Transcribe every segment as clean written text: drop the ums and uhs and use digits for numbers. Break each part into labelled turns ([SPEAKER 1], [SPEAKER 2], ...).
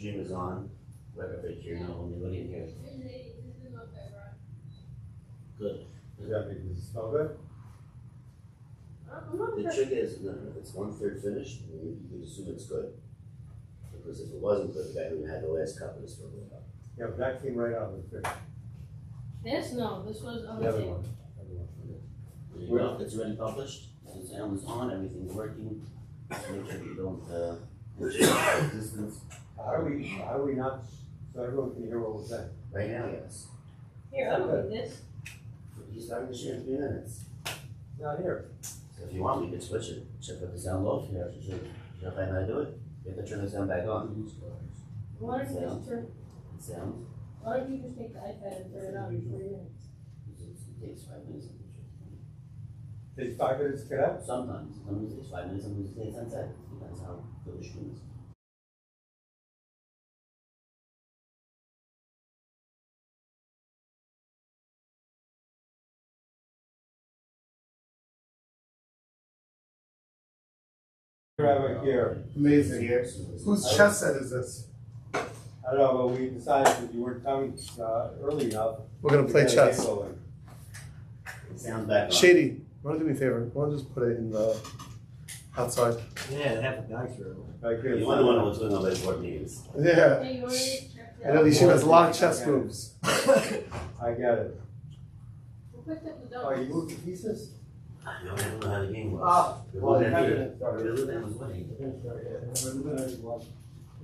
[SPEAKER 1] stream is on. Right up right here, no, only what do you hear? Good.
[SPEAKER 2] Does it smell good?
[SPEAKER 1] The trick is, no, if it's 1/3 finished, you can assume it's good. Because if it wasn't good, the guy who had the last cup was for a while.
[SPEAKER 2] Yeah, but that came right out of the fish.
[SPEAKER 3] This? No, this was
[SPEAKER 2] The
[SPEAKER 3] on the
[SPEAKER 2] other
[SPEAKER 3] table.
[SPEAKER 2] one.
[SPEAKER 1] There you go, it's already published, the sound is on, everything's working. Make sure you don't, interrupt existence.
[SPEAKER 2] How do we not, so everyone can hear what we're saying?
[SPEAKER 1] Right now, yes.
[SPEAKER 3] Here, I'm gonna do this.
[SPEAKER 1] He's starting to share in 3 minutes.
[SPEAKER 2] Not here.
[SPEAKER 1] So if you want, we can switch it. Check out the sound low. If you have to show how to do it. You have to turn the sound back on.
[SPEAKER 3] Why don't you just turn,
[SPEAKER 1] Sound.
[SPEAKER 3] why don't you just take the iPad and turn it on in 3 minutes?
[SPEAKER 1] It takes 5 minutes.
[SPEAKER 2] Takes 5 minutes to get out?
[SPEAKER 1] Sometimes it takes 5 minutes, sometimes it takes 10 seconds. Depends how good the stream is.
[SPEAKER 2] Right here.
[SPEAKER 4] Amazing.
[SPEAKER 1] Here.
[SPEAKER 4] Whose chess set is this?
[SPEAKER 2] I don't know, but we decided that you weren't coming early enough.
[SPEAKER 4] We're gonna play
[SPEAKER 2] to get a
[SPEAKER 4] chess.
[SPEAKER 2] game going.
[SPEAKER 1] It sounds back on.
[SPEAKER 4] Shady, wanna do me a favor? Wanna just put it in the outside?
[SPEAKER 5] Yeah, they have a guy through.
[SPEAKER 2] Like this.
[SPEAKER 1] You want to know what's going on by board meetings.
[SPEAKER 4] Yeah.
[SPEAKER 3] Hey, you wanna check
[SPEAKER 4] I know
[SPEAKER 3] that?
[SPEAKER 4] Isha has a lot of chess moves.
[SPEAKER 2] I get it.
[SPEAKER 3] Who picked up the
[SPEAKER 2] Oh, you
[SPEAKER 3] donuts?
[SPEAKER 2] moved the pieces?
[SPEAKER 1] I don't know how the game was.
[SPEAKER 2] Ah,
[SPEAKER 1] The
[SPEAKER 2] well,
[SPEAKER 1] little
[SPEAKER 2] it
[SPEAKER 1] man
[SPEAKER 2] hasn't started.
[SPEAKER 1] the little man was winning.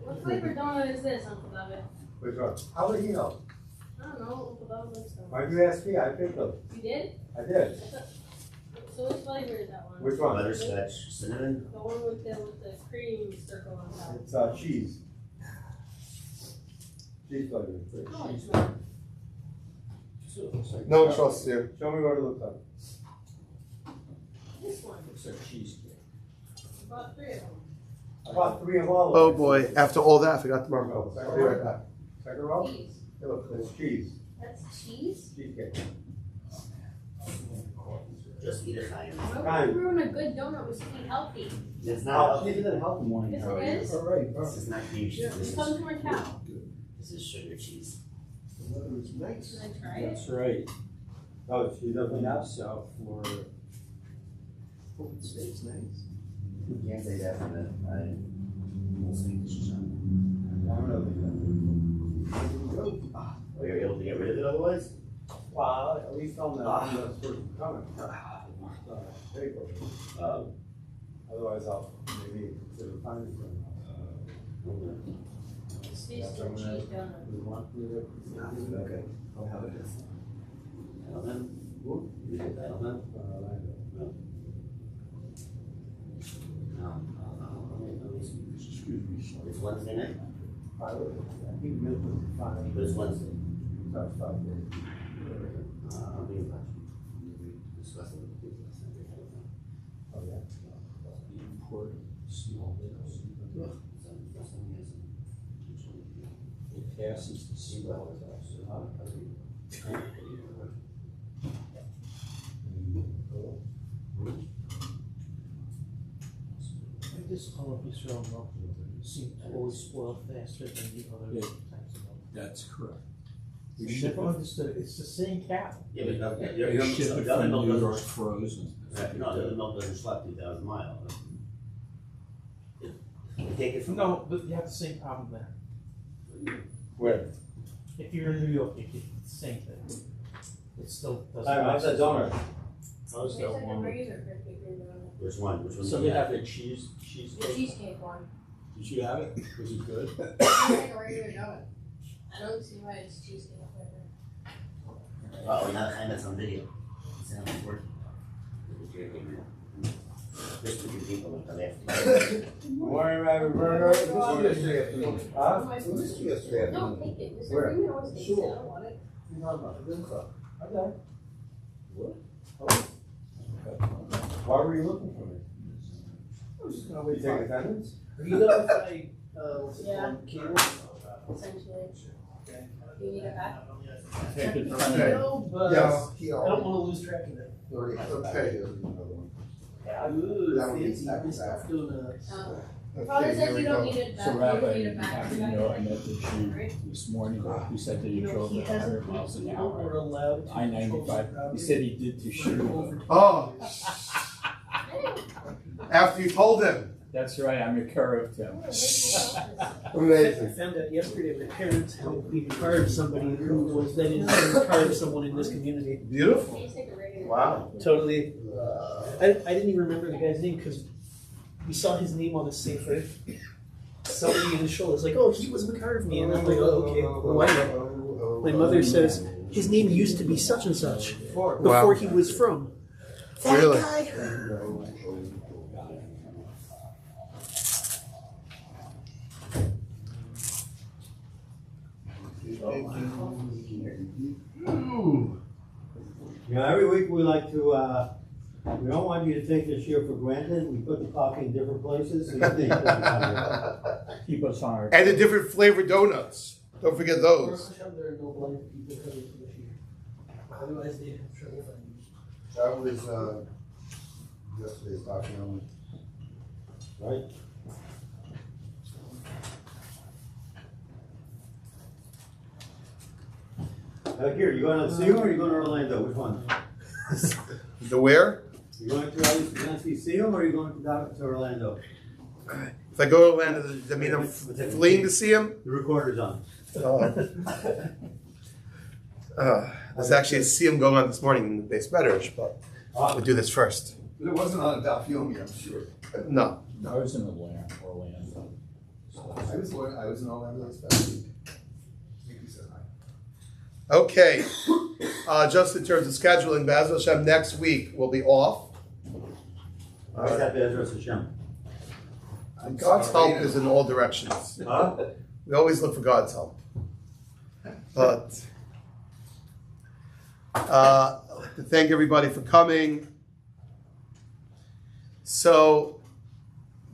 [SPEAKER 3] What flavor donut is this, Uncle David?
[SPEAKER 2] Which one? How would he know?
[SPEAKER 3] I don't know, Uncle David likes them.
[SPEAKER 2] Why'd you ask me? I picked them.
[SPEAKER 3] You did?
[SPEAKER 2] I did.
[SPEAKER 3] So what flavor is that one?
[SPEAKER 2] Which one?
[SPEAKER 1] Butterscotch, cinnamon.
[SPEAKER 3] The one with the cream circle on top.
[SPEAKER 2] It's cheese. Cheese flavor.
[SPEAKER 3] Oh, it's not.
[SPEAKER 4] No one trusts you.
[SPEAKER 2] Show me what it looks like.
[SPEAKER 3] This one.
[SPEAKER 5] Looks like cheesecake.
[SPEAKER 3] I bought 3 of them.
[SPEAKER 2] I bought 3 of all of
[SPEAKER 4] Oh
[SPEAKER 2] them.
[SPEAKER 4] boy, after all that, I forgot the marble. I'll be right back.
[SPEAKER 2] Second row?
[SPEAKER 3] Cheese.
[SPEAKER 2] Hey, look, it's cheese.
[SPEAKER 3] That's cheese?
[SPEAKER 2] Cheesecake.
[SPEAKER 1] Just eat it, Chaim.
[SPEAKER 3] Why would you ruin a good donut with something healthy?
[SPEAKER 1] It's
[SPEAKER 2] Oh,
[SPEAKER 1] not
[SPEAKER 5] Maybe
[SPEAKER 1] healthy.
[SPEAKER 5] that help in the morning.
[SPEAKER 3] Yes,
[SPEAKER 5] How are
[SPEAKER 3] it
[SPEAKER 5] you?
[SPEAKER 3] is.
[SPEAKER 2] All right.
[SPEAKER 1] This is not cream cheese.
[SPEAKER 3] It comes from a cow.
[SPEAKER 1] This is sugar cheese.
[SPEAKER 3] Should I try it?
[SPEAKER 5] That's right.
[SPEAKER 2] Oh, she doesn't have?
[SPEAKER 5] So for open space, nice.
[SPEAKER 1] You can't say that from the, I will speak to Shoshana.
[SPEAKER 2] I don't know.
[SPEAKER 1] Oh, you're able to get rid of it otherwise?
[SPEAKER 2] Well, at least on the first comment. Paper. Otherwise, I'll maybe consider finding some.
[SPEAKER 3] It's tasty cheese donut.
[SPEAKER 1] Okay.
[SPEAKER 5] I'll have it.
[SPEAKER 1] Edelman? You get Edelman?
[SPEAKER 5] Excuse me, sorry.
[SPEAKER 1] It's Wednesday night,
[SPEAKER 2] I think milk was fine.
[SPEAKER 1] but it's Wednesday.
[SPEAKER 2] That's fine.
[SPEAKER 1] I'll be in touch. We discussed it with the people last night.
[SPEAKER 2] Oh, yeah.
[SPEAKER 5] Import small bills. It passes the small
[SPEAKER 6] This color Israel milk seems to always spoil faster than the other
[SPEAKER 5] Yeah.
[SPEAKER 6] types of milk.
[SPEAKER 5] That's correct.
[SPEAKER 6] I
[SPEAKER 5] We ship
[SPEAKER 6] never
[SPEAKER 5] it,
[SPEAKER 6] understood it. It's the same cow.
[SPEAKER 1] Yeah, but
[SPEAKER 5] we ship it
[SPEAKER 1] the other
[SPEAKER 5] from
[SPEAKER 1] milk
[SPEAKER 5] New York
[SPEAKER 1] doesn't,
[SPEAKER 5] frozen.
[SPEAKER 1] no, the other milk doesn't schlep 2,000 miles. You take it from.
[SPEAKER 6] No, but you have the same problem there.
[SPEAKER 2] Where?
[SPEAKER 6] If you're in New York, you get the same thing. It still doesn't.
[SPEAKER 2] How's that donut?
[SPEAKER 5] How's
[SPEAKER 3] Tastes like a razor for a big donut.
[SPEAKER 1] Which one? Which one?
[SPEAKER 5] So
[SPEAKER 1] do
[SPEAKER 5] they
[SPEAKER 1] you
[SPEAKER 5] have the cheesecake.
[SPEAKER 3] The cheesecake one.
[SPEAKER 5] Did you have it? Was it good?
[SPEAKER 3] It's like a regular donut. I don't see why it's cheesecake flavor.
[SPEAKER 1] Oh, now and that's on video. It sounds working. Just to give people a left.
[SPEAKER 2] Morning, Rabbit Burger. Huh?
[SPEAKER 3] No, take it. Mr.
[SPEAKER 2] Where?
[SPEAKER 3] Freeman always takes it. I
[SPEAKER 2] Sure.
[SPEAKER 3] don't want it.
[SPEAKER 2] You talking about? Okay.
[SPEAKER 5] What?
[SPEAKER 2] Why were you looking for me?
[SPEAKER 5] I was just gonna
[SPEAKER 2] You
[SPEAKER 5] wait
[SPEAKER 2] take
[SPEAKER 5] for
[SPEAKER 2] attendance?
[SPEAKER 5] Are you done with my, what's it
[SPEAKER 3] Yeah.
[SPEAKER 5] called, cable?
[SPEAKER 3] Essentially. Do you need it back?
[SPEAKER 5] Take it from
[SPEAKER 4] Okay.
[SPEAKER 5] you, but
[SPEAKER 4] Yeah.
[SPEAKER 5] I don't wanna lose track of it.
[SPEAKER 4] Okay.
[SPEAKER 5] Ooh,
[SPEAKER 4] That would be
[SPEAKER 5] fancy,
[SPEAKER 4] exactly
[SPEAKER 5] stuff doing
[SPEAKER 3] Oh. Father
[SPEAKER 4] Okay, here
[SPEAKER 3] says
[SPEAKER 4] we
[SPEAKER 3] you don't
[SPEAKER 4] go.
[SPEAKER 3] need it back.
[SPEAKER 7] So
[SPEAKER 3] You
[SPEAKER 7] Rabbi,
[SPEAKER 3] don't need
[SPEAKER 7] you
[SPEAKER 3] it back.
[SPEAKER 7] have to know, I met with you this morning, who said that he drove at 100 miles an
[SPEAKER 6] We're
[SPEAKER 7] hour.
[SPEAKER 6] allowed to control the
[SPEAKER 7] I-95, he
[SPEAKER 6] property.
[SPEAKER 7] said he did to shoot.
[SPEAKER 4] Oh, after you told him.
[SPEAKER 7] That's right, I'm a curve, Tim.
[SPEAKER 6] I
[SPEAKER 4] Amazing.
[SPEAKER 6] found out yesterday my parents helped me carve somebody who was then in turn carve someone in this community.
[SPEAKER 4] Beautiful. Wow.
[SPEAKER 6] Totally. I didn't even remember the guy's name because we saw his name on a safer. Somebody in his shoulders like, oh, he was McCarvey, and I'm like, oh, okay. Well, I know. My mother says his name used to be such and such before he was from. That
[SPEAKER 4] Really?
[SPEAKER 6] guy.
[SPEAKER 8] You know, every week we like to, we don't want you to take this year for granted. We put the coffee in different places. So you think
[SPEAKER 7] Keep us on our.
[SPEAKER 4] And the different flavored donuts. Don't forget those.
[SPEAKER 6] There are no blind people coming to this year. Otherwise, they'd have trouble finding you.
[SPEAKER 2] That was, yesterday's document.
[SPEAKER 8] right? Here, you going to see him or you going to Orlando? Which one?
[SPEAKER 4] The where?
[SPEAKER 8] You going to see him or you going to Orlando?
[SPEAKER 4] If I go to Orlando, does that mean I'm fleeing to see him?
[SPEAKER 8] The recorder's on.
[SPEAKER 4] There's actually a see him going on this morning in the base Meadows, but we'll do this first.
[SPEAKER 2] But it wasn't on a Dafyomi, I'm sure.
[SPEAKER 4] No.
[SPEAKER 7] I was in Orlando. So
[SPEAKER 2] I was in Orlando this past week. I think you said hi.
[SPEAKER 4] Okay. Just in terms of scheduling, Basil Hashem next week will be off.
[SPEAKER 8] What's that, Bezras Hashem?
[SPEAKER 4] God's help is in all directions.
[SPEAKER 8] Huh?
[SPEAKER 4] We always look for God's help. But I'd like to thank everybody for coming. So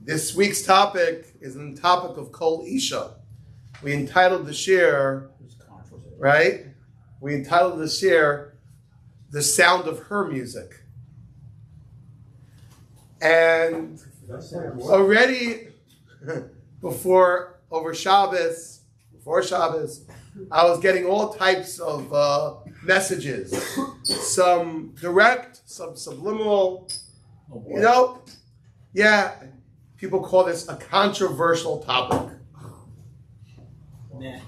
[SPEAKER 4] this week's topic is the topic of Kol Isha. We entitled the share,
[SPEAKER 7] it's controversial.
[SPEAKER 4] right? We entitled the share, The Sound of Her Music. And already before Shabbos, I was getting all types of messages. Some direct, some subliminal.
[SPEAKER 7] Oh, boy.
[SPEAKER 4] You know, yeah, people call this a controversial topic.
[SPEAKER 6] Nah.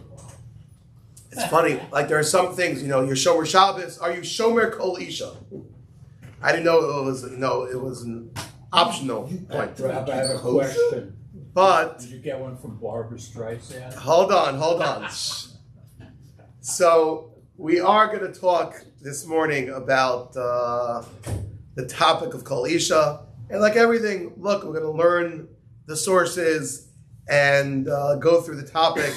[SPEAKER 4] It's funny, like there are some things, you know, you're Shomer Shabbos, are you Shomer Kol Isha? I didn't know it was, it was an optional point.
[SPEAKER 7] Rabbi, I have a question.
[SPEAKER 4] But,
[SPEAKER 7] Did you get one from Barbara Streisand?
[SPEAKER 4] hold on. So, we are going to talk this morning about the topic of Kol Isha. And like everything, look, we're going to learn the sources and go through the topic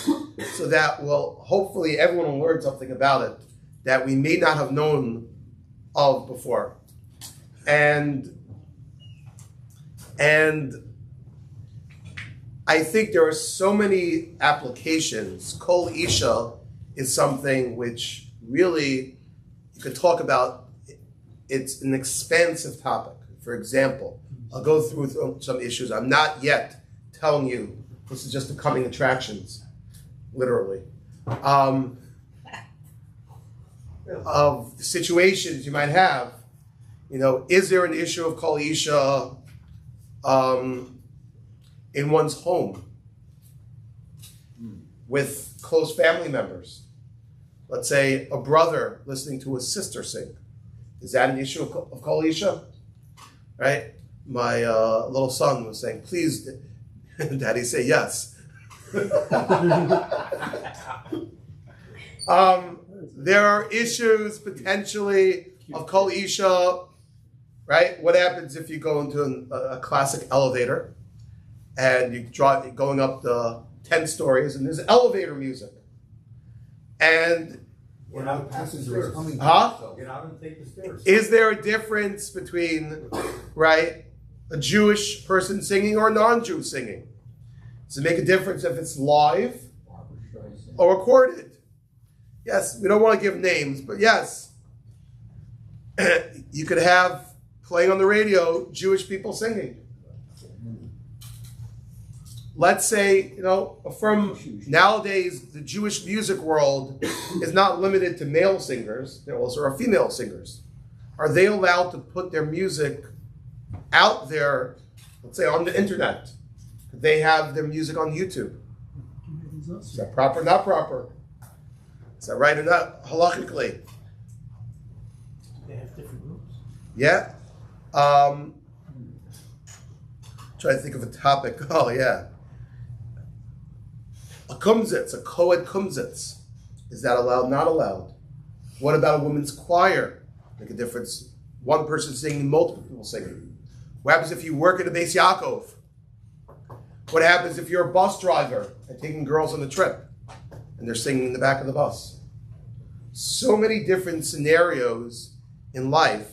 [SPEAKER 4] so that will hopefully everyone will learn something about it that we may not have known of before. And I think there are so many applications. Kol Isha is something which really you could talk about. It's an expansive topic. For example, I'll go through some issues. I'm not yet telling you this is just the coming attractions, literally, of situations you might have. You know, is there an issue of Kol Isha in one's home with close family members? Let's say a brother listening to his sister sing. Is that an issue of Kol Isha? Right? My little son was saying, please, Daddy, say yes. There are issues potentially of Kol Isha, right? What happens if you go into a classic elevator and you're going up the 10 stories and there's elevator music? And
[SPEAKER 8] Get out and
[SPEAKER 2] Passengers coming.
[SPEAKER 4] Huh?
[SPEAKER 8] Get out and take the stairs.
[SPEAKER 4] is there a difference between, right, a Jewish person singing or a non-Jew singing? Does it make a difference if it's live
[SPEAKER 7] Barbara Streisand.
[SPEAKER 4] or recorded? Yes, we don't want to give names, but yes. You could have, playing on the radio, Jewish people singing. let's say, nowadays the Jewish music world is not limited to male singers, there also are female singers. Are they allowed to put their music out there, let's say on the internet? They have their music on YouTube. Is that proper, not proper? Is that right or not, halachically?
[SPEAKER 6] They have different rules.
[SPEAKER 4] Yeah. Try to think of a topic. Oh, yeah. A kumzitz, a co-ed kumzitz. Is that allowed, not allowed? What about a women's choir? Make a difference. One person singing, multiple people singing. What happens if you work at a Beis Yaakov? What happens if you're a bus driver and taking girls on a trip and they're singing in the back of the bus? So many different scenarios in life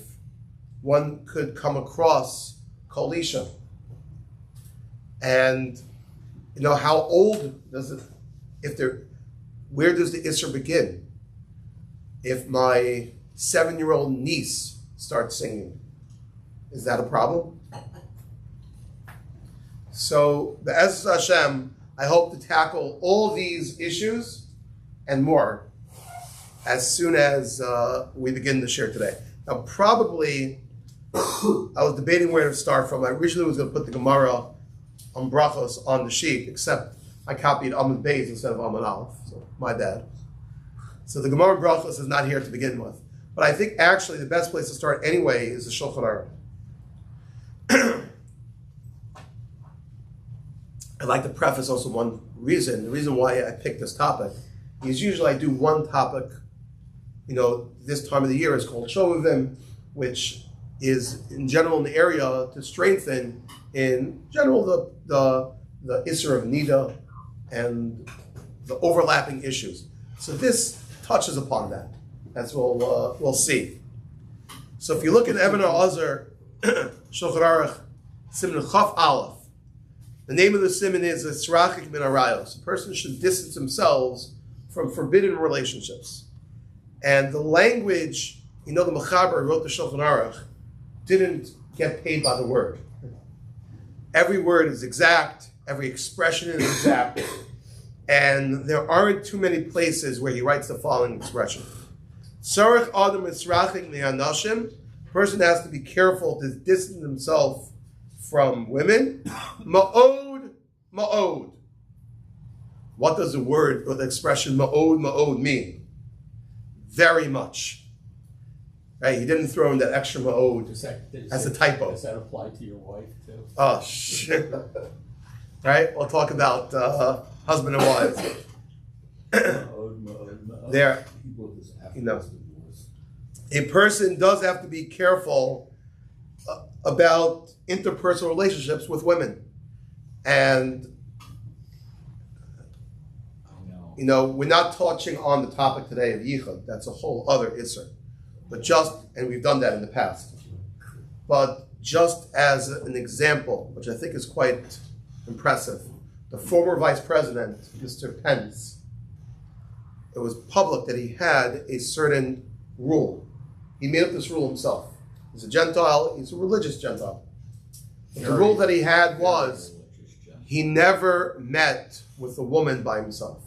[SPEAKER 4] one could come across Kol Isha. And how old does it, where does the Isser begin? If my 7-year-old niece starts singing, is that a problem? So, Be'ez Hashem, I hope to tackle all these issues and more as soon as we begin the share today. Now, probably, I was debating where to start from. I originally was going to put the Gemara on brachos on the sheet, except I copied Amud Beis instead of Amud Aleph, so my bad. So the Gemara brachos is not here to begin with. But I think actually the best place to start anyway is the Shulchan Aruch. I'd like to preface also one reason. The reason why I picked this topic is usually I do one topic, this time of the year is called Shovavim, which is in general an area to strengthen in general the Isser of Nida and the overlapping issues. So this touches upon that, as we'll see. So if you look at Ibn Azar, Shulchan Aruch, Siman Chaf Aleph, the name of the siman is Esrachik min Arayos. A person should distance themselves from forbidden relationships. And the language, the Mechaber who wrote the Shulchan Aruch didn't get paid by the word. Every word is exact, every expression is exact, and there aren't too many places where he writes the following expression. Sarach Adam Esrachik min Anashim. A person has to be careful to distance himself from women. Ma'od, ma'od. What does the word or the expression ma'od, ma'od mean? Very much. Right? He didn't throw in that extra ma'od as a typo.
[SPEAKER 7] Does that apply to your wife too?
[SPEAKER 4] Oh, shit. Right? We'll talk about husband and wives. There, a person does have to be careful about interpersonal relationships with women. And, we're not touching on the topic today of Yichud. That's a whole other Isser. But and we've done that in the past. But just as an example, which I think is quite impressive, the former Vice President, Mr. Pence, it was public that he had a certain rule. He made up this rule himself. He's a Gentile, he's a religious Gentile. But the rule that he had was he never met with a woman by himself.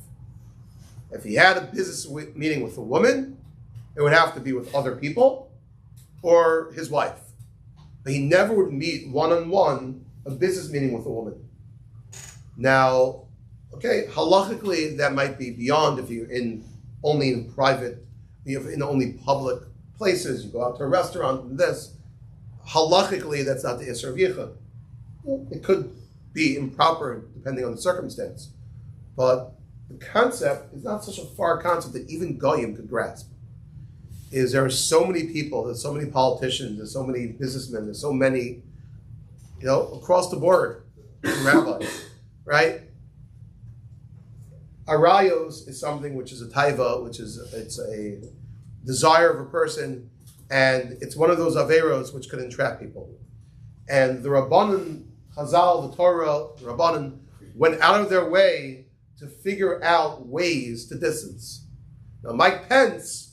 [SPEAKER 4] If he had a business meeting with a woman, it would have to be with other people or his wife. But he never would meet one-on-one a business meeting with a woman. Now, halachically that might be beyond if you're only in private, in only public places, you go out to a restaurant and this. Halachically, that's not the Isser of Yichud. It could be improper depending on the circumstance. But the concept is not such a far concept that even Goyim could grasp. There are so many people, there's so many politicians, there's so many businessmen, there's so many, across the board, rabbis, right? Arayos is something which is a taiva, it's a desire of a person, and it's one of those averos which could entrap people. And the Rabbanan, Chazal, the Torah, the Rabbanan went out of their way to figure out ways to distance. Now Mike Pence,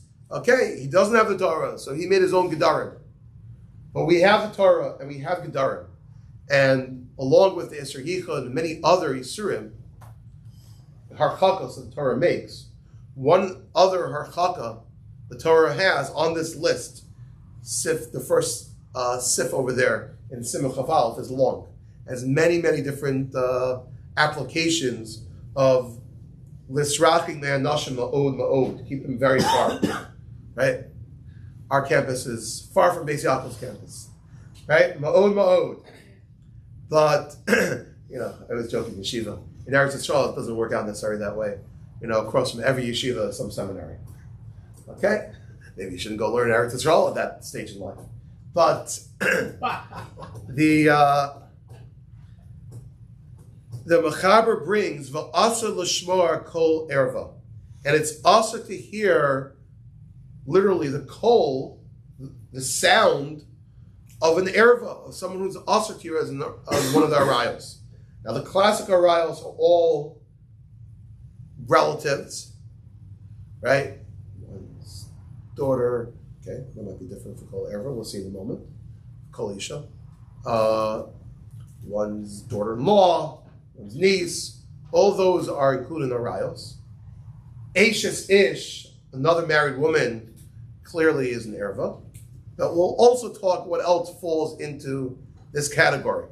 [SPEAKER 4] he doesn't have the Torah, so he made his own Gedarim. But we have the Torah and we have Gedarim. And along with the Isser Yichud and many other Yisurim, Harchakos that the Torah makes, one other Harchaka the Torah has on this list, Sif, the first Sif over there in Simcha Chafalef is long, has many, many different applications of Lisraching Me'anashim Ma'od Ma'od, keep them very far, right? Our campus is far from Beis Yaakov's campus, right? Ma'od Ma'od. But, I was joking, yeshiva. In Eretz Yisrael, it doesn't work out necessarily that way. Across from every yeshiva is some seminary. Okay? Maybe you shouldn't go learn Eretz Yisrael at that stage in life. But the Mechaber brings v'asa l'shmor kol erva. And it's also to hear literally the kol, the sound of an erva, of someone who's also to hear as one of the arayos. Now the classic arayos are all relatives, right? One's daughter, okay, that might be different for kol erva, we'll see in a moment. Kol Isha. One's daughter-in-law, one's niece, all those are included in arayos. Ashes Ish, another married woman, clearly is an erva. But we'll also talk what else falls into this category.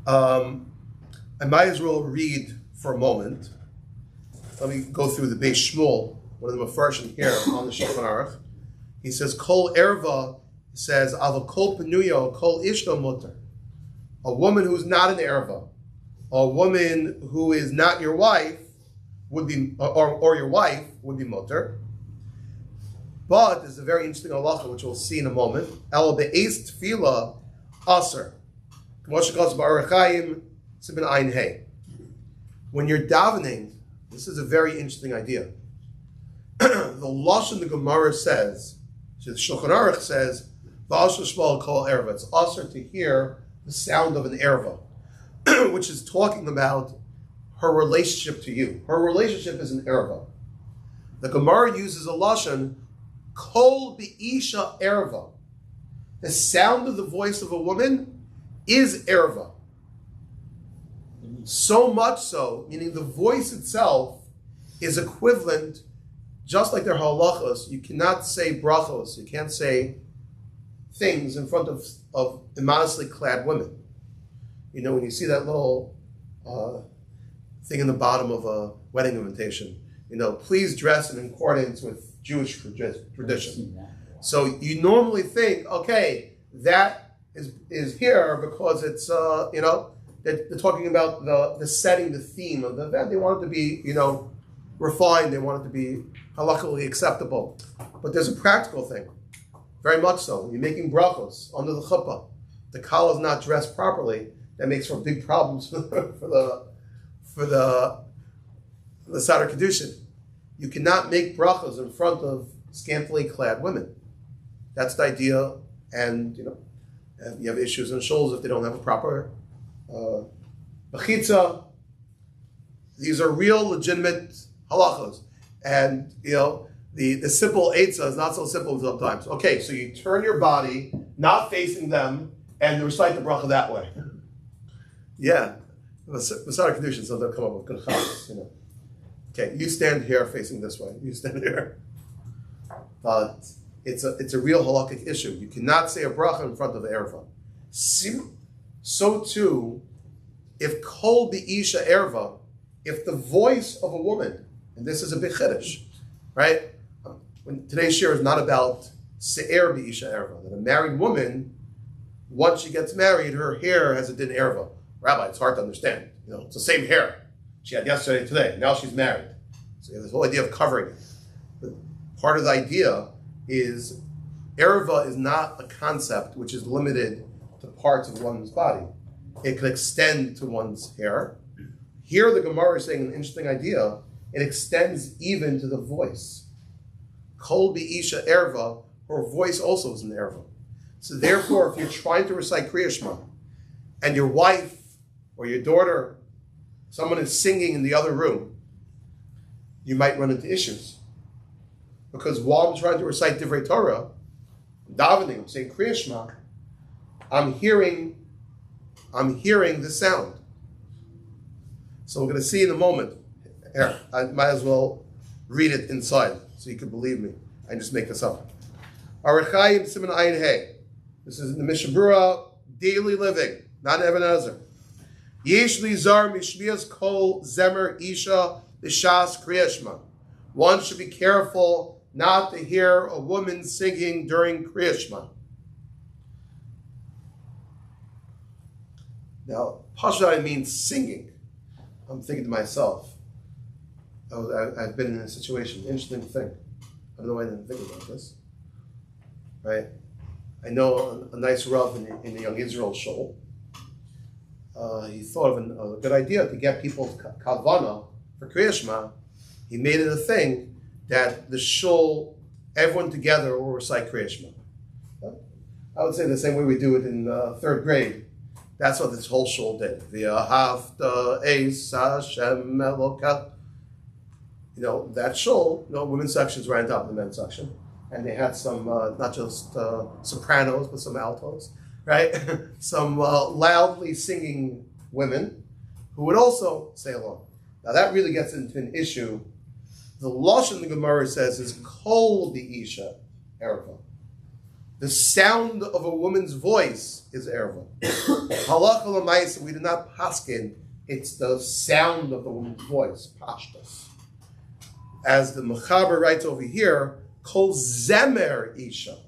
[SPEAKER 4] I might as well read for a moment. Let me go through the Beis Shmuel, one of the Mefarshim here on the Shulchan Aruch. He says, Kol erva, says, Ava kol penuyo, kol ishto mutter. A woman who's not an erva, a woman who is not your wife, would be, or your wife would be mutter. But there's a very interesting halacha which we'll see in a moment. El be'ez tefila aser. When you're davening, this is a very interesting idea. The Lashon the Gemara says, the Shulchan Aruch says, it's aser to hear the sound of an erva, which is talking about her relationship to you. Her relationship is an erva. The Gemara uses a lashon, kol bi'isha erva. The sound of the voice of a woman is erva. So much so, meaning the voice itself is equivalent, just like their halachos. You cannot say brachos, you can't say things in front of immodestly clad women. When you see that little thing in the bottom of a wedding invitation, please dress in accordance with Jewish tradition. So you normally think, okay, that is here because it's, they're talking about the setting, the theme of the event. They want it to be, refined. They want it to be halakhically acceptable. But there's a practical thing, very much so. When you're making brachos under the chuppah, the kala is not dressed properly. That makes for big problems for the Sadar Kedushin. You cannot make brachos in front of scantily clad women. That's the idea. And, you have issues in shoulders if they don't have a proper bechitza. These are real, legitimate halachos. And, the simple eitzah is not so simple sometimes. Okay, so you turn your body, not facing them, and recite the bracha that way. Yeah. Masada Kedushin sometimes come up with good chachas, Okay, you stand here facing this way. You stand here. But it's a real halakhic issue. You cannot say a bracha in front of the erva. So too, if kol bi'isha erva, if the voice of a woman, and this is a big chiddush, right? When today's shir is not about se'er bi'isha erva, that a married woman, once she gets married, her hair has a din erva. Rabbi, it's hard to understand. It's the same hair she had yesterday, today. Now she's married. So you have this whole idea of covering it. But part of the idea is erva is not a concept which is limited to parts of one's body. It can extend to one's hair. Here the Gemara is saying an interesting idea. It extends even to the voice. Kol bi'isha erva, her voice also is an erva. So therefore, if you're trying to recite Kriya Shema, and your wife or your daughter, someone is singing in the other room, you might run into issues. Because while I'm trying to recite Divrei Torah, davening, I'm saying Kriya Shema, I'm hearing the sound. So we're going to see in a moment. Here, I might as well read it inside so you can believe me. I just make this up. Arachayim Siman Ayin Hey. This is in the Mishnah Berurah, daily living, not Eben Ezer. Yesh li zar mishmias kol zemer isha b'shas Kriya Shema. One should be careful not to hear a woman singing during Kriya Shema. Now, Pasha means singing. I'm thinking to myself, I've been in a situation, interesting thing. I don't know why I didn't think about this. Right? I know a nice Rav in the Young Israel show. He thought of a good idea to get people's kavana for Kriya Shema. He made it a thing that the shul, everyone together will recite Kriya Shema. I would say the same way we do it in third grade. That's what this whole shul did. V'ahavta es Hashem Eloka. That shul, women's sections right on top of the men's section. And they had some, not just sopranos, but some altos, right? Some loudly singing women who would also say along. Now that really gets into an issue. The Lashon the Gemara says is kol the Isha erva. The sound of a woman's voice is erva. Halacha l'maisa, we do not paskin. It's the sound of the woman's voice, pashtas. As the Mechaber writes over here, kol zemer Isha.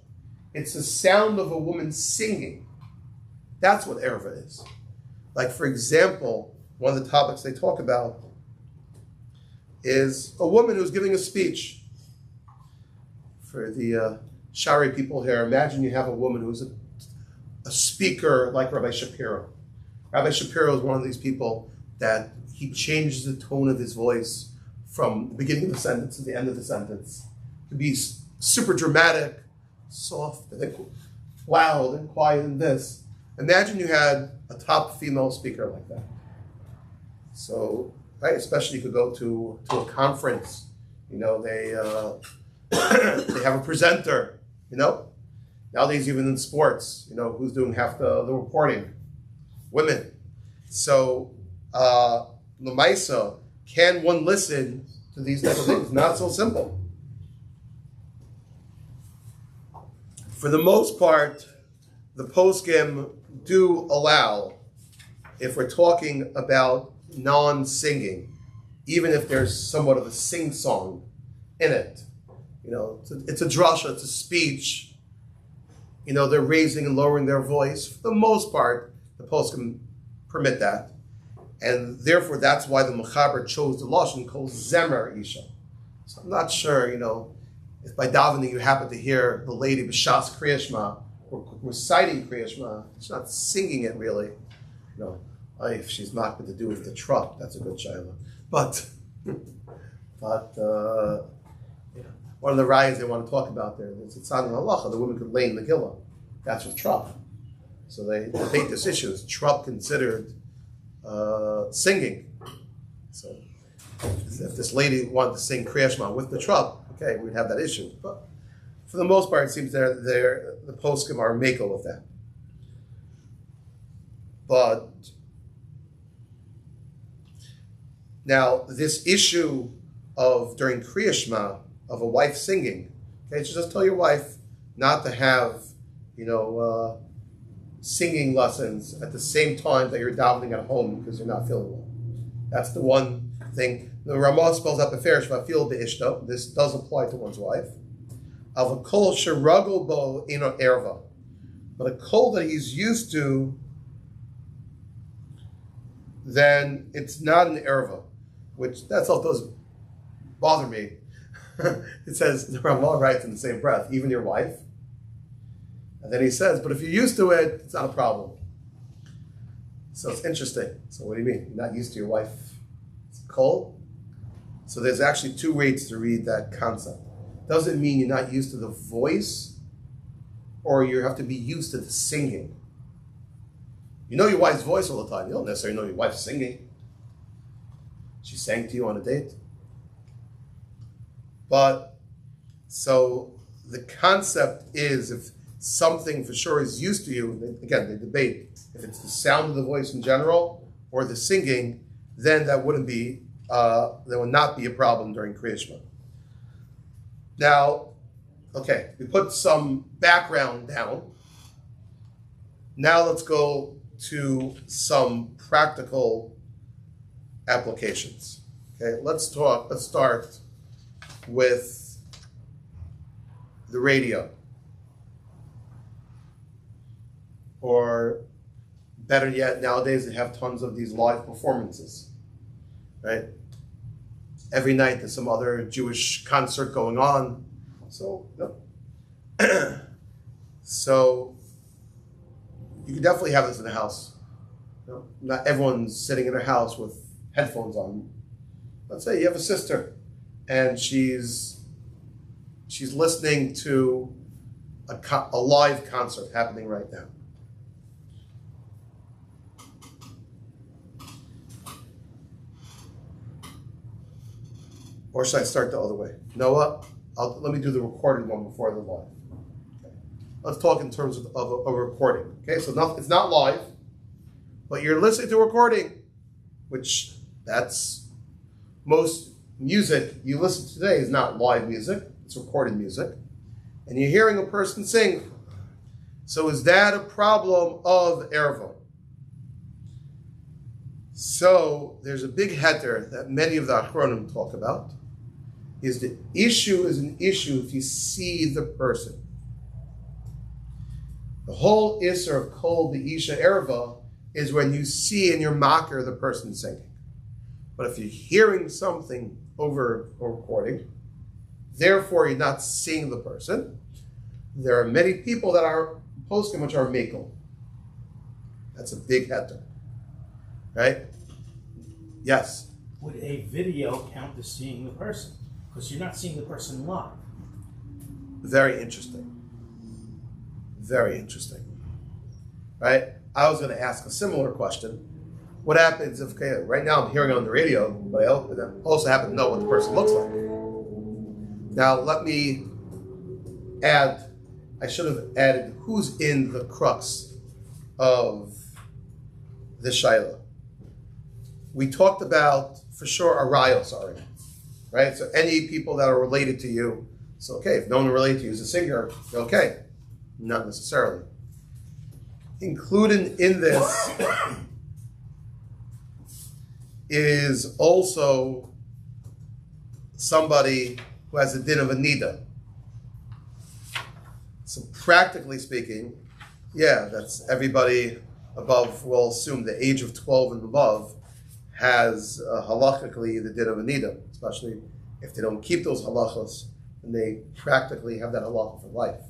[SPEAKER 4] It's the sound of a woman singing. That's what erva is. Like, for example, one of the topics they talk about is a woman who's giving a speech. For the Shari people here, imagine you have a woman who's a speaker like Rabbi Shapiro. Rabbi Shapiro is one of these people that he changes the tone of his voice from the beginning of the sentence to the end of the sentence. It could be super dramatic, soft, and loud, and quiet, and this. Imagine you had a top female speaker like that. So, right, especially you could go to a conference. They they have a presenter. Nowadays even in sports, who's doing half the reporting? Women. So, Lamaisa, can one listen to these type of things? Not so simple. For the most part, the poskim do allow, if we're talking about non-singing, even if there's somewhat of a sing-song in it. It's a drasha, it's a speech. They're raising and lowering their voice. For the most part, the poskim permit that. And therefore, that's why the Mechaber chose the Lashon called Zemer Isha. So I'm not sure, if by davening you happen to hear the lady b'shas Kriya Shema or reciting Kriya Shema, she's not singing it really. If she's not going to do with the truck, that's a good shayla. But one of the rayas they want to talk about there is it's on halacha. The woman could lay in the gillah. That's with truck. So they debate this issue. Is truck considered singing? So if this lady wanted to sing Kriya Shema with the truck, okay, we'd have that issue. But for the most part, it seems the poskim are makel with that. But now this issue of during Kriya Shema of a wife singing, okay, so just tell your wife not to have, singing lessons at the same time that you're davening at home because you're not feeling well. That's the one thing. The Ramah spells out beferish va'afil be'ishto. This does apply to one's wife. Av a kol sherago bo ino erva, but a kol that he's used to, then it's not an erva, which that's all does bother me. It says, the Ramah writes in the same breath, even your wife. And then he says, but if you're used to it, it's not a problem. So it's interesting. So what do you mean? You're not used to your wife? It's cold? So there's actually two ways to read that concept. Doesn't mean you're not used to the voice, or you have to be used to the singing. You know your wife's voice all the time. You don't necessarily know your wife's singing. She sang to you on a date. But, so the concept is, something for sure is used to you, again, they debate if it's the sound of the voice in general or the singing, then that would not be a problem during Kriya Shema. Now, okay, we put some background down. Now let's go to some practical applications. Okay, let's start with the radio. Or better yet, nowadays they have tons of these live performances, right? Every night there's some other Jewish concert going on. So, so you can definitely have this in the house. Not everyone's sitting in their house with headphones on. Let's say you have a sister and she's listening to a live concert happening right now. Or should I start the other way? Noah, let me do the recorded one before the live. Okay. Let's talk in terms of a recording. Okay, so it's not live, but you're listening to a recording, which that's most music you listen to today is not live music, it's recorded music. And you're hearing a person sing. So is that a problem of erva? So there's a big heter that many of the Achronim talk about. Is the issue is an issue if you see the person. The whole Isser of Kol the Isha Erva is when you see in your makar the person singing. But if you're hearing something over a recording, therefore you're not seeing the person, there are many people that are posting which are mekel. That's a big heter. Right? Yes?
[SPEAKER 5] Would a video count as seeing the person? Because you're not seeing the person live.
[SPEAKER 4] Very interesting. Very interesting. Right? I was going to ask a similar question. What happens if, okay, right now I'm hearing it on the radio, but I also happen to know what the person looks like. Now let me add, I should have added who's in the crux of the Shaila. We talked about, for sure, arayos already. Right? So any people that are related to you, so okay, if no one related to you is a singer, okay. Not necessarily. Included in this is also somebody who has a din of a nida. So practically speaking, yeah, that's everybody above, we'll assume the age of 12 and above, has halachically the din of a nida, especially if they don't keep those halachos, and they practically have that halacha for life.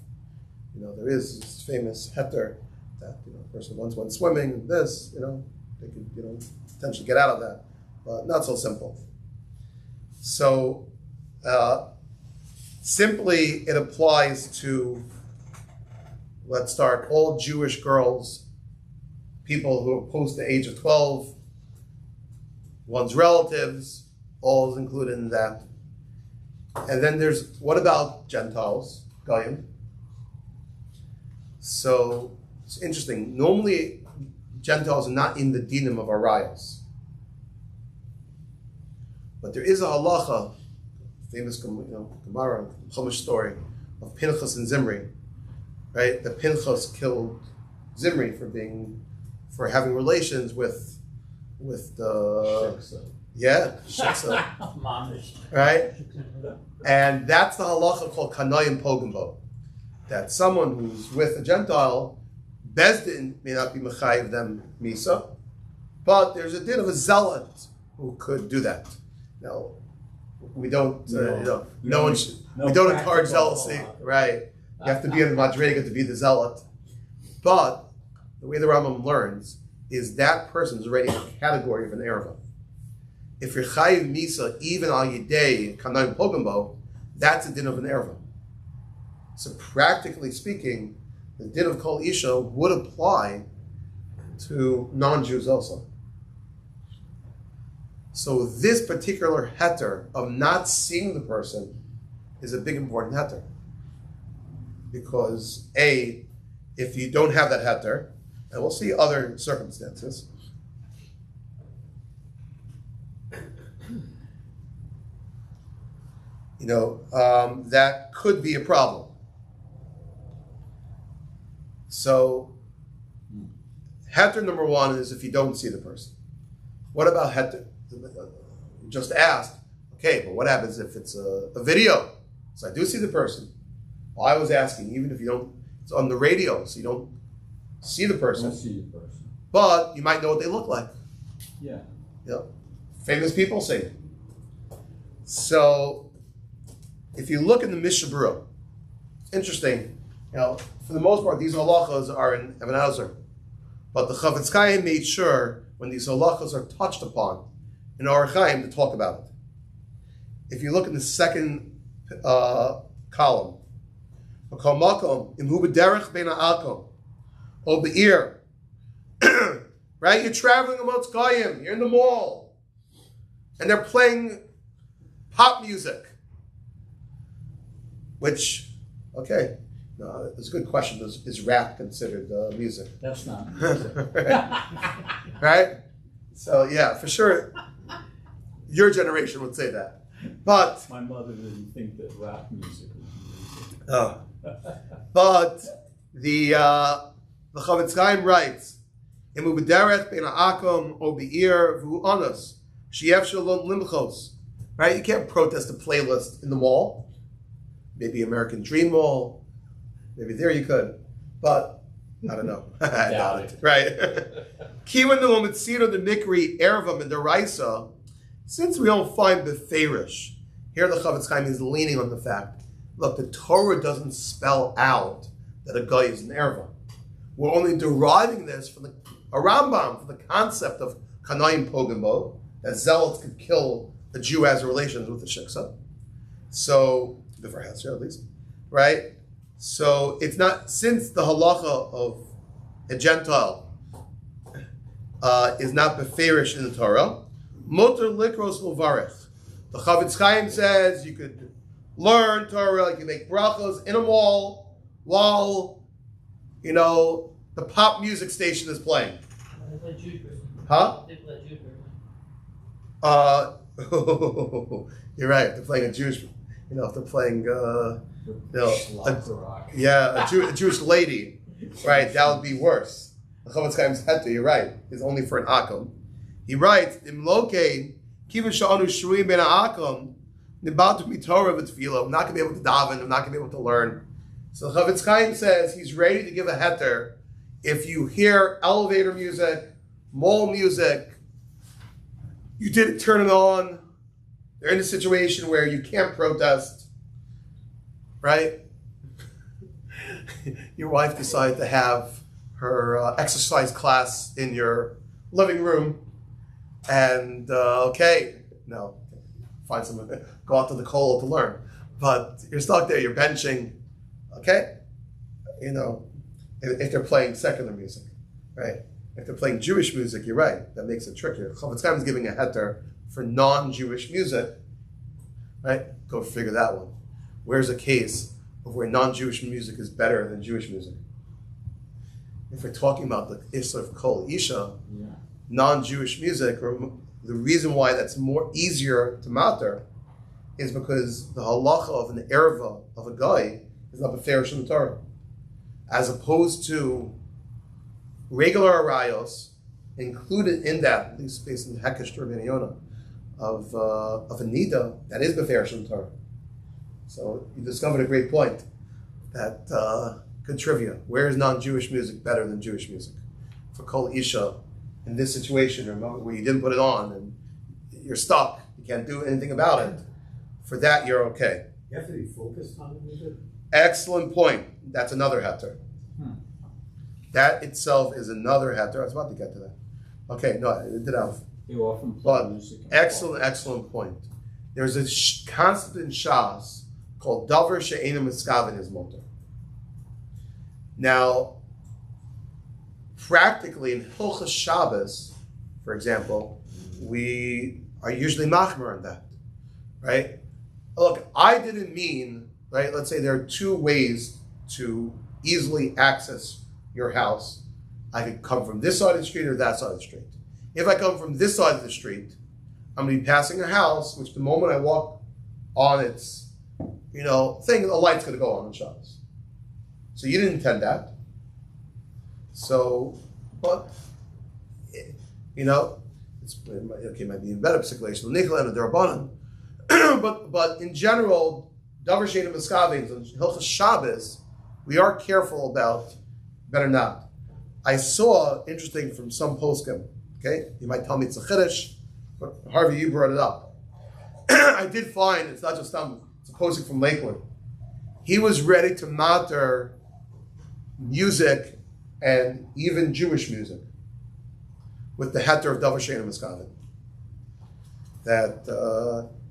[SPEAKER 4] You know, there is this famous heter that, you know, a person once went swimming and this, you know, they could, you know, potentially get out of that, but not so simple. So simply it applies to, let's start, all Jewish girls, people who are post the age of 12, one's relatives, all is included in that. And then there's, what about Gentiles, Goyim? So it's interesting. Normally, Gentiles are not in the dinim of arayos. But there is a halacha, famous Gemara, Chumash story of Pinchas and Zimri, right? That Pinchas killed Zimri for having relations with the shiksa, right? And that's the halacha called kanayim pogambo. That someone who's with a Gentile, Bezdin may not be mechayiv them misa, but there's a din of a zealot who could do that. Now, we don't, we don't encourage zealousy, right? You have to be in the madrega to be the zealot. But the way the Rambam learns is that person is already in a category of an erva. If you're chayiv misa, even al yidei kanayim pogambo, that's a din of an erva. So practically speaking, the din of Kol Isha would apply to non-Jews also. So this particular heter of not seeing the person is a big important heter. because A, if you don't have that heter, and we'll see other circumstances, that could be a problem. So, heter number one is if you don't see the person. What about heter? Just asked, okay, but what happens if it's a video? So I do see the person. Well, I was asking, even if you don't, it's on the radio, so you don't see the person.
[SPEAKER 7] Don't see the person.
[SPEAKER 4] But you might know what they look like.
[SPEAKER 7] Yeah.
[SPEAKER 4] Famous people say it. So, if you look in the Mishnah Berurah, interesting. For the most part, these halachas are in Ibn Hazar, but the Chavetz Chaim made sure when these halachas are touched upon in Orach Chaim to talk about it. If you look in the second column, right? You're traveling amongst Goyim, you're in the mall, and they're playing pop music. Which, okay, no, it's a good question. Is rap considered music?
[SPEAKER 7] That's not music.
[SPEAKER 4] Right? So yeah, for sure, your generation would say that. But
[SPEAKER 7] My mother didn't think that rap music was music.
[SPEAKER 4] oh, but the Chavetz Chaim writes, "Imu b'derech bein ha'akom o be'ir v'hu anos she'ef shalom limchos." Right? You can't protest a playlist in the mall. Maybe American Dream Mall. Maybe there you could. But, I don't know. I doubt it. Right? Kiwan the Lomitzino the Nikri Ervam and the Raisa. Since we don't find Beferish, here the Chavetz Chaim is leaning on the fact, look, the Torah doesn't spell out that a guy is an Erva. We're only deriving this from a Rambam, from the concept of Kanayim Pogamo, that zealots could kill a Jew as a relations with the Shiksa. So, before Hesher at least, right? So it's not, since the halacha of a Gentile is not beferish in the Torah, motor likros levarech. The Chavetz Chaim says you could learn Torah, you can make brachos in a mall while, the pop music station is playing.
[SPEAKER 6] They play Jude.
[SPEAKER 4] Huh?
[SPEAKER 6] They play Jude.
[SPEAKER 4] You're right, they're playing a Jewish, if they're playing, a Jewish lady, right? That would be worse. The Chavetz Chaim's heter, you're right, is only for an akum. He writes, "Imlokein kiva sha'anu shruim ben ha'akum nibatu mitorah v'tefillah." I'm not going to be able to daven. I'm not going to be able to learn. So the Chavetz Chaim says he's ready to give a heter if you hear elevator music, mall music. You didn't turn it on. They're in a situation where you can't protest, right? Your wife decided to have her exercise class in your living room, and find someone, go out to the kollel to learn. But you're stuck there, you're benching, okay? If they're playing secular music, right? If they're playing Jewish music, you're right, that makes it trickier. Chavetz Chaim is giving a heter for non-Jewish music, right? Go figure that one. Where's a case of where non-Jewish music is better than Jewish music? If we're talking about the Isha of Kol Isha, non-Jewish music, or the reason why that's more easier to matter is because the halacha of an erva, of a guy, is not beferish in the Torah. As opposed to regular arayos, included in that, at least based on the Hekesh Rabbeinu Yonah, of a nida, that is beferish in the Torah. So you discovered a great point. That good trivia. Where is non-Jewish music better than Jewish music? For Kol Isha, in this situation, remember, where you didn't put it on and you're stuck, you can't do anything about it. For that, you're okay.
[SPEAKER 8] You have to be focused on the music.
[SPEAKER 4] Excellent point. That's another heter. That itself is another heter. I was about to get to that. Okay, no, I did have.
[SPEAKER 7] You often play music.
[SPEAKER 4] Excellent point. There's a concept in Shas called Davar She'ena Miskaven is Motor. Now, practically in Hilchas Shabbos, for example, we are usually machmer on that, right? Look, I didn't mean, right? Let's say there are two ways to easily access your house. I could come from this side of the street or that side of the street. If I come from this side of the street, I'm going to be passing a house, which the moment I walk on its, thing, the light's going to go on Shabbos. So you didn't intend that. So, but, it might be in better situation. But in general, Davar Shein Miskavim and Hilchos Shabbos, we are careful about better not. I saw, interesting from some poskim, okay? You might tell me it's a chiddush, but Harvey, you brought it up. I did find, it's not just it's a posting from Lakewood. He was ready to matter music and even Jewish music with the heter of Davar Shein Miskavim. That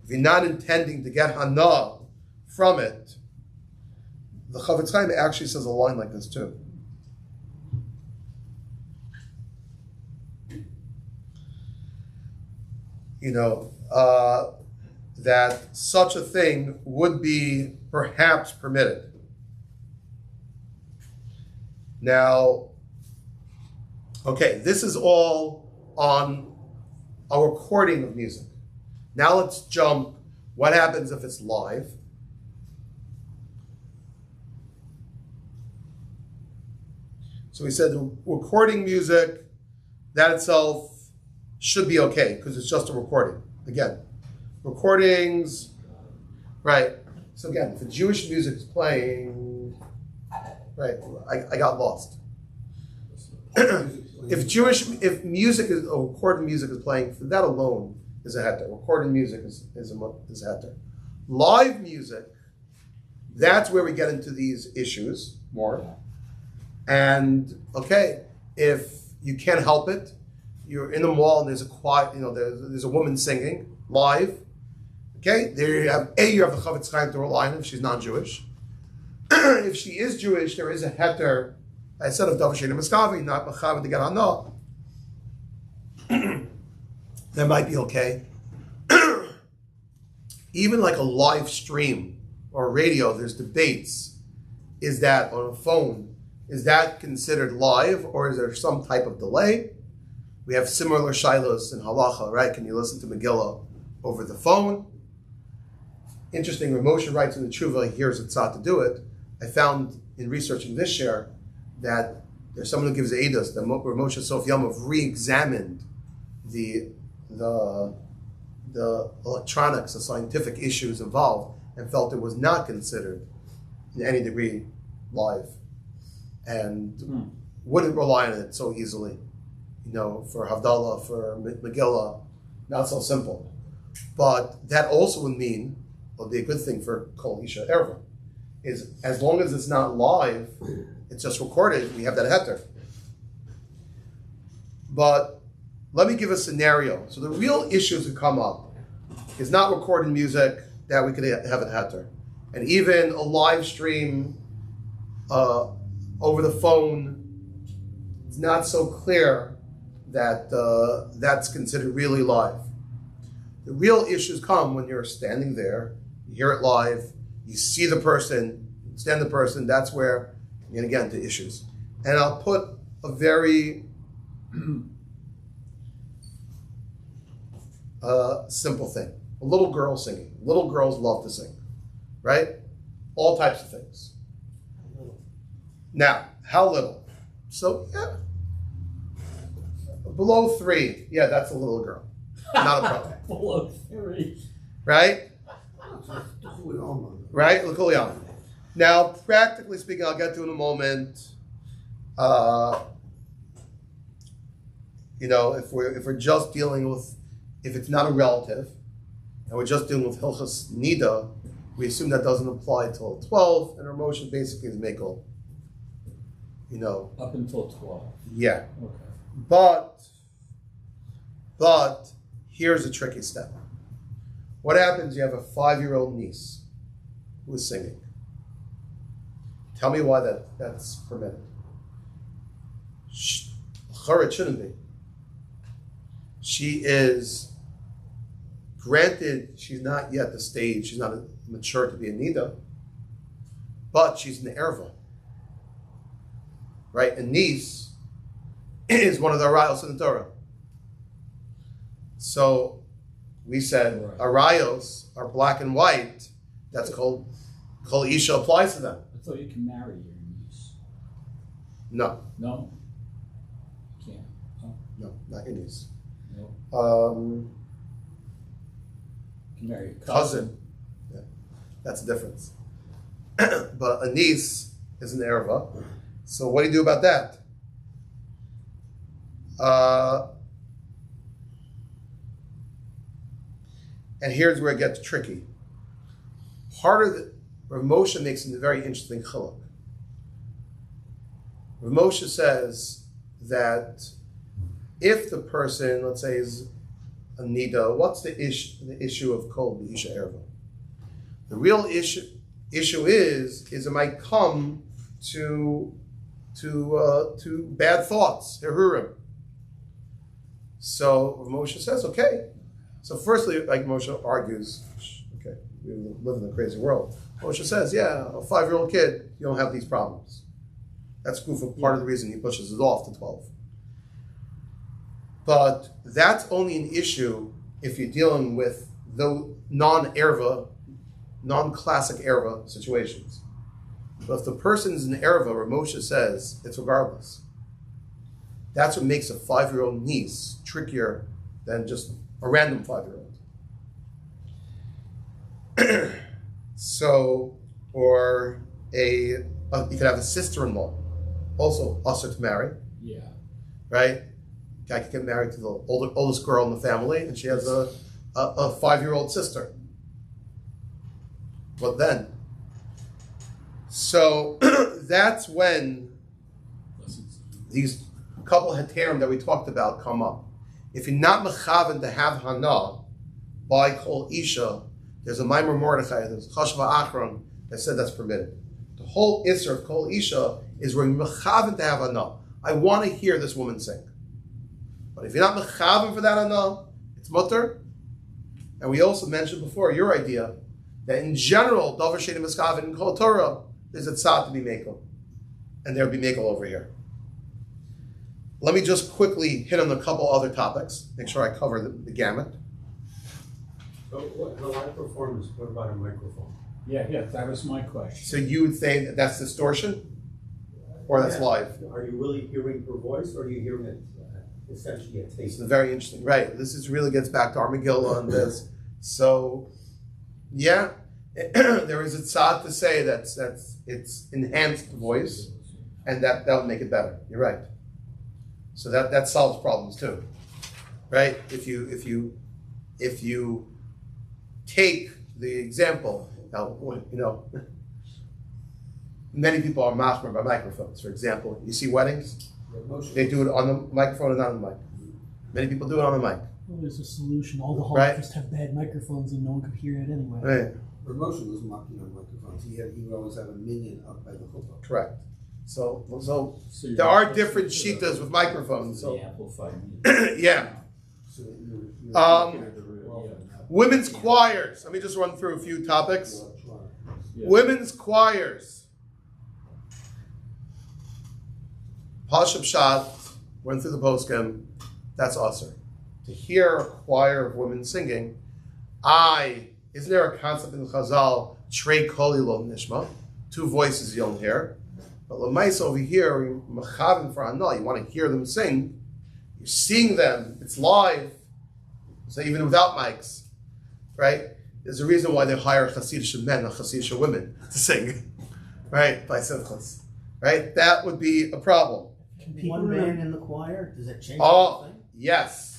[SPEAKER 4] if you're not intending to get hana from it, the Chavetz Chaim actually says a line like this too. That such a thing would be perhaps permitted. Now, okay, this is all on a recording of music. Now let's jump. What happens if it's live? So we said recording music, that itself should be okay because it's just a recording. Again, recordings, right? So again, if the Jewish music is playing, right? I got lost. If music is recorded music is playing, that alone is a heter. Recorded music is a heter. Live music, that's where we get into these issues more. And okay, if you can't help it, you're in the mall and there's a quiet, there's a woman singing live. Okay, there you have the Chavetz Chaim to rely on if she's non-Jewish. If she is Jewish, there is a heter. I said of Davar Shein Miskavim, not Machav to get hana. That might be okay. Even like a live stream or radio, there's debates. Is that on a phone? Is that considered live or is there some type of delay? We have similar shilos in halacha, right? Can you listen to Megillah over the phone? Interesting, when Moshe writes in the Tshuva, here's a tzad to do it. I found in researching this share that there's someone who gives Eidos that where Moshe Sof Yomov re-examined the electronics, the scientific issues involved, and felt it was not considered in any degree live, and wouldn't rely on it so easily. For Havdalah, for Megillah, not so simple. But that also would mean, would be a good thing for Kol Isha Erva, is as long as it's not live, it's just recorded, we have that heter. But let me give a scenario. So the real issues that come up is not recorded music that we could have a heter. And even a live stream over the phone, it's not so clear that that's considered really live. The real issues come when you're standing there, you hear it live, you see the person, you understand the person, that's where you're going to get into issues. And I'll put a very simple thing. A little girl singing. Little girls love to sing, right? All types of things. Now, how little? So, yeah. Below 3, yeah, that's a little girl. Not a problem.
[SPEAKER 7] Below 3.
[SPEAKER 4] Right? Right? L'kul. Now, practically speaking, I'll get to in a moment. If we're just dealing with, if it's not a relative, and we're just dealing with Hilchos Nida, we assume that doesn't apply till 12, and our motion basically is Mekel.
[SPEAKER 7] Up until 12.
[SPEAKER 4] Yeah.
[SPEAKER 7] Okay.
[SPEAKER 4] But here's a tricky step. What happens? You have a 5-year-old niece who is singing. Tell me why that's permitted. It shouldn't be. She is, granted, she's not yet the stage, she's not mature to be a Nida, but she's an Erva. right? Anis is one of the arayos in the Torah. So we said arayos are black and white. That's called Isha applies to them.
[SPEAKER 7] I thought you can marry your niece.
[SPEAKER 4] No,
[SPEAKER 7] No? You can't. Oh,
[SPEAKER 4] no, not Anis.
[SPEAKER 7] no.
[SPEAKER 4] Um,
[SPEAKER 7] You can marry a
[SPEAKER 4] cousin. Yeah, that's the difference. But Anis is an erva. So what do you do about that? And here's where it gets tricky. Part of the Rav Moshe makes a very interesting chiluk. Rav Moshe says that if the person, let's say, is a nida, what's the issue of kol b'isha erva? The real issue is it might come to bad thoughts, herurim. So Rav Moshe says, okay. So firstly, like Moshe argues, okay, we live in a crazy world. Moshe says, yeah, a 5-year-old kid, you don't have these problems. That's part of the reason he pushes it off to 12. But that's only an issue if you're dealing with the non-erva, non-classic erva situations. But if the person's an erva, where Moshe says it's regardless, that's what makes a 5-year-old niece trickier than just a random 5-year-old. So, or you could have a sister-in-law, also to marry,
[SPEAKER 7] Yeah.
[SPEAKER 4] right? Guy could get married to the oldest girl in the family, and she has a 5-year-old sister. What then? So that's when these couple heterim that we talked about come up. If you're not mechaven to have hana by kol isha, there's a Maimer Mordechai, there's a Chashva Achron that said that's permitted. The whole isser of kol isha is where you're mechaven to have hana. I want to hear this woman sing. But if you're not mechaven for that hana, it's mutter. And we also mentioned before your idea that in general, davar she'ein mechaven in kol Torah, there's a tzad to be mekel, and there'll be mekel over here. Let me just quickly hit on a couple other topics. Make sure I cover the gamut.
[SPEAKER 2] So the live performance, what about a microphone?
[SPEAKER 7] Yeah, that was my question.
[SPEAKER 4] So you would say that that's distortion, or that's live?
[SPEAKER 8] Are you really hearing her voice, or are you hearing it essentially a
[SPEAKER 4] This
[SPEAKER 8] taste?
[SPEAKER 4] is very interesting, right? This really gets back to our Megillah on this. So, yeah, there is a tzad to say that it's enhanced voice, and that would make it better. You're right. So that solves problems too, right? If you take the example, now many people are machmer by microphones. For example, you see weddings, they do it on the microphone and not on the mic. Many people do it on the mic.
[SPEAKER 6] Well, there's a solution. All the halls
[SPEAKER 4] Right.
[SPEAKER 6] just have bad microphones and no one could hear it anyway.
[SPEAKER 4] Right,
[SPEAKER 9] Promotion was mocking on microphones. He would always have a minion up by the chuppah.
[SPEAKER 4] correct. So
[SPEAKER 7] So
[SPEAKER 4] there are different shitas with microphones. So
[SPEAKER 7] The amplified.
[SPEAKER 4] yeah.
[SPEAKER 9] So you're
[SPEAKER 4] Um,
[SPEAKER 9] looking at the real-
[SPEAKER 4] Women's choirs. Let me just run through a few topics.
[SPEAKER 7] Yeah.
[SPEAKER 4] Women's choirs. Pashup Shat, went through the postscript. That's awesome. To hear a choir of women singing, isn't there a concept in Chazal, Trei Koli Lo Nishma, 2 voices you don't hear. But Lamaisa over here, Machavin for Anal, you want to hear them sing. You're seeing them, it's live. So even without mics, right? There's a reason why they hire Hasidic men, not Hasidic women to sing, right? By simchas, right? That would be a problem.
[SPEAKER 6] Can people
[SPEAKER 8] One man
[SPEAKER 6] remember?
[SPEAKER 8] in the choir, does that change
[SPEAKER 4] Oh,
[SPEAKER 8] anything?
[SPEAKER 4] yes.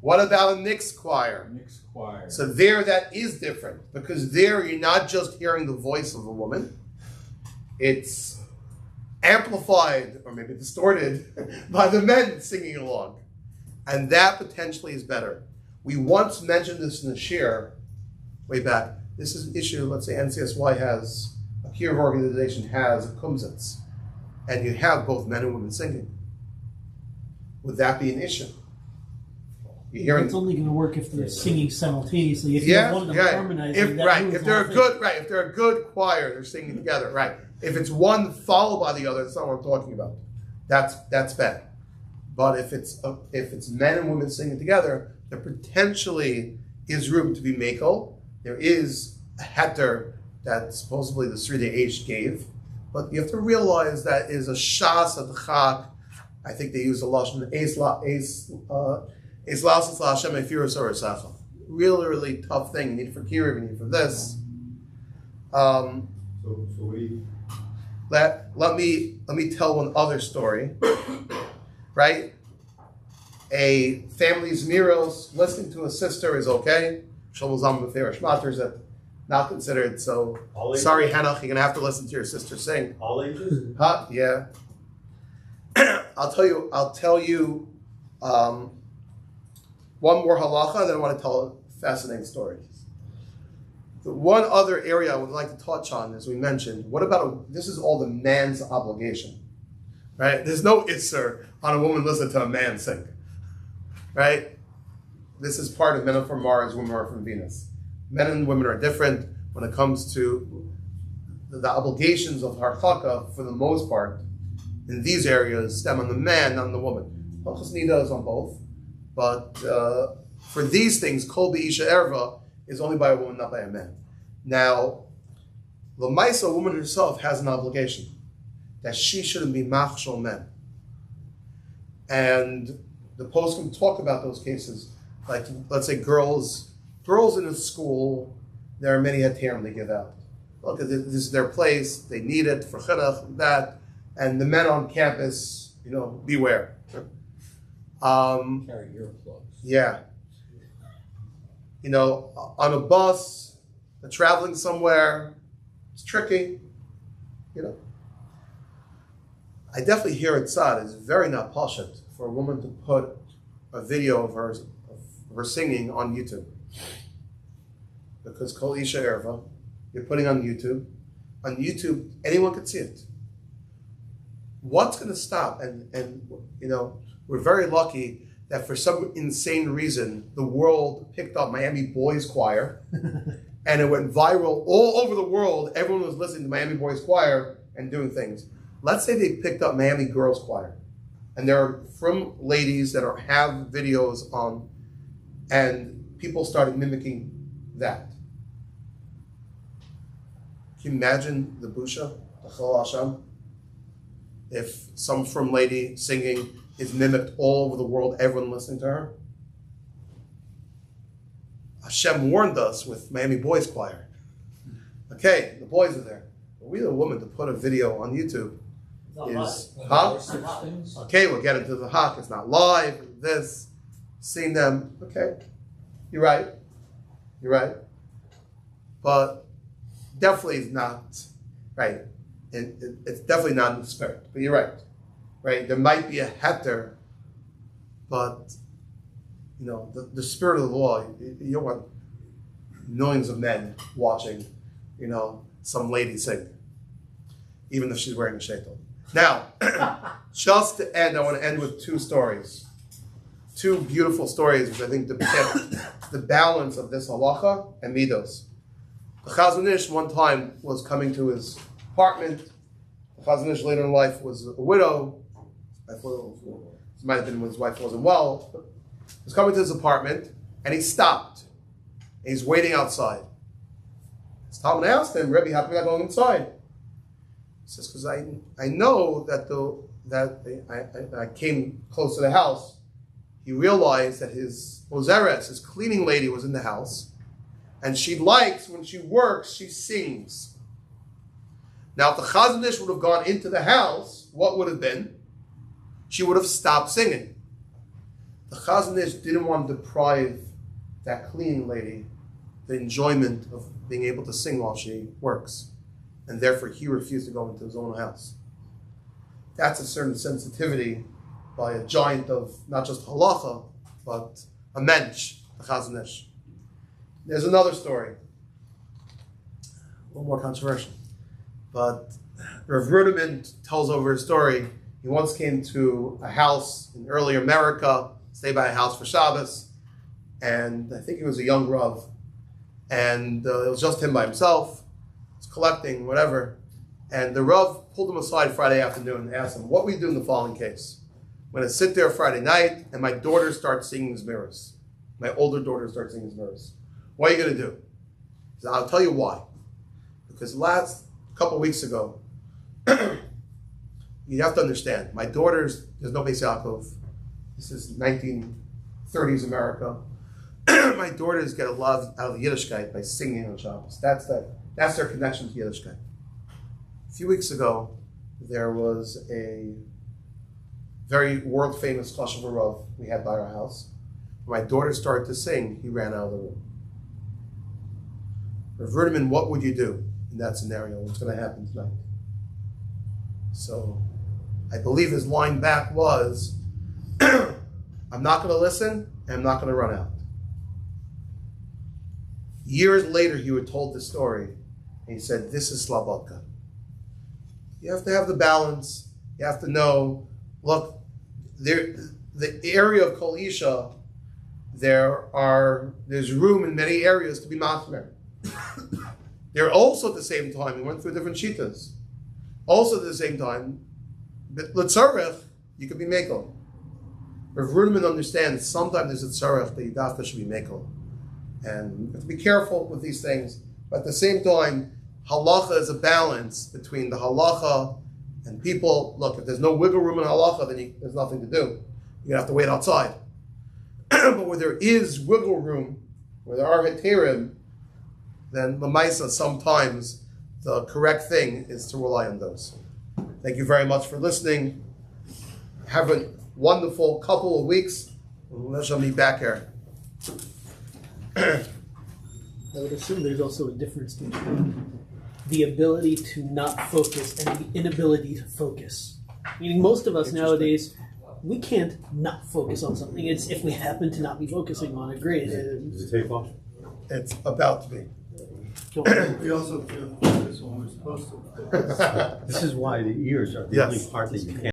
[SPEAKER 4] What about a mixed choir?
[SPEAKER 7] Mixed choir.
[SPEAKER 4] So there, that is different because there you're not just hearing the voice of a woman; it's amplified or maybe distorted by the men singing along, and that potentially is better. We once mentioned this in the shir way back. This is an issue. Let's say NCSY has a Kiev organization has a kumsitz, and you have both men and women singing. Would that be an issue? You're hearing.
[SPEAKER 6] It's only going to work if they're singing simultaneously. If you have one of them harmonizing,
[SPEAKER 4] If
[SPEAKER 6] that moves
[SPEAKER 4] if they're a
[SPEAKER 6] off
[SPEAKER 4] good if they're a good choir, they're singing together, right? If it's one followed by the other, that's not what I'm talking about. that's bad. But if it's men and women singing together, there potentially is room to be makel. There is a heter that supposedly the Sridei Eish gave, but you have to realize that is a shas at the chak. I think they use the lashon eis lasas laHashem efirus orasacha. Really tough thing. You need for kira, you need for this.
[SPEAKER 2] So we.
[SPEAKER 4] Let me tell one other story. Right? A family's miros listening to a sister is okay. Shalom zam b'ferish matters that not considered. So sorry, Hannah, you're gonna have to listen to your sister sing.
[SPEAKER 2] All ages?
[SPEAKER 4] Huh? Yeah. I'll tell you one more halacha, and then I want to tell a fascinating story. The one other area I would like to touch on, as we mentioned, what about this is all the man's obligation, right? There's no isser on a woman listening to a man sing, right? This is part of men are from Mars, women are from Venus. Men and women are different when it comes to the obligations of harchaka, for the most part, in these areas, stem on the man, not on the woman. Halachas nida is on both, but for these things, kol be'isha erva is only by a woman, not by a man. Now, l'maisa, a woman herself has an obligation that she shouldn't be machshel men. And the post can talk about those cases, like let's say girls in a school, there are many heterim they give out. Look, this is their place, they need it for chinuch, that, and the men on campus, beware.
[SPEAKER 7] Carry earplugs.
[SPEAKER 4] Yeah. On a bus, traveling somewhere, it's tricky. I definitely hear it sad. It's very not pashut for a woman to put a video of her singing on YouTube. Because kol isha erva, you're putting on YouTube. On YouTube, anyone can see it. What's going to stop? And we're very lucky that for some insane reason, the world picked up Miami Boys Choir, and it went viral all over the world. Everyone was listening to Miami Boys Choir and doing things. Let's say they picked up Miami Girls Choir, and there are from ladies that have videos on, and people started mimicking that. Can you imagine the busha, the chol Hashem? If some from lady singing is mimicked all over the world, everyone listening to her. Hashem warned us with Miami Boys Choir. Okay, the boys are there. But we, the woman, to put a video on YouTube is, okay, we'll get into the hawk. It's not live, this, seeing them. Okay, you're right. But definitely is not, right. And it's definitely not in the spirit, but you're right? There might be a heter, but the spirit of the law. You don't want millions of men watching, some lady sing, even if she's wearing a sheitel. Now, just to end, I want to end with two stories, two beautiful stories, which I think depict the balance of this halacha and midos. The Chazon Ish one time was coming to his apartment. The Chazon Ish later in life was a widow. It might have been when his wife wasn't well. But he was coming to his apartment, and he stopped. And he's waiting outside. Talmud asked him, Rebbe, how come you're not going inside? He says, because I know that I came close to the house. He realized that his ozeres, his cleaning lady, was in the house, and she likes, when she works, she sings. Now, if the Chazon Ish would have gone into the house, what would have been? She would have stopped singing. The Chazon Ish didn't want to deprive that cleaning lady the enjoyment of being able to sing while she works. And therefore, he refused to go into his own house. That's a certain sensitivity by a giant of not just halacha, but a mensch, the Chazon Ish. There's another story, a little more controversial. But Rav Ruderman tells over his story. He once came to a house in early America, stayed by a house for Shabbos, and I think he was a young Rav. And it was just him by himself. He was collecting, whatever. And the Rav pulled him aside Friday afternoon and asked him, what we do in the following case? I'm going to sit there Friday night and my daughter starts singing Zmiris. My older daughter starts singing Zmiris. What are you going to do? He said, I'll tell you why. Because last couple weeks ago, you have to understand, my daughter's, there's no Beis Yaakov. This is 1930s America. My daughters get a lot out of Yiddishkeit by singing on Shabbos. That's their connection to Yiddishkeit. A few weeks ago, there was a very world famous Chashuv Rav we had by our house. When my daughter started to sing, he ran out of the room. Rav Ruderman, what would you do in that scenario? What's going to happen tonight? So I believe his line back was, I'm not going to listen and I'm not going to run out. Years later, he would told the story and he said, this is Slobodka. You have to have the balance. You have to know, look, the area of Kol Isha, there's room in many areas to be machmer. They're also at the same time, we went through different shitas. Also at the same time, but l'tzarech, you could be mekel. Rav Ruderman understands sometimes there's a tzarech that you dafka should be mekel. And you have to be careful with these things. But at the same time, halacha is a balance between the halacha and people. Look, if there's no wiggle room in halacha, then there's nothing to do. You have to wait outside. But where there is wiggle room, where there are heterim, then l'maisa, sometimes the correct thing is to rely on those. Thank you very much for listening. Have a wonderful couple of weeks. We shall meet back here.
[SPEAKER 6] I would assume there's also a difference between the ability to not focus and the inability to focus. Meaning most of us nowadays, we can't not focus on something. It's if we happen to not be focusing on it, great.
[SPEAKER 8] Does it take off?
[SPEAKER 4] It's about to be.
[SPEAKER 9] We also feel this when we're supposed to.
[SPEAKER 8] This is why the ears are the
[SPEAKER 4] Yes.
[SPEAKER 8] only part that you can't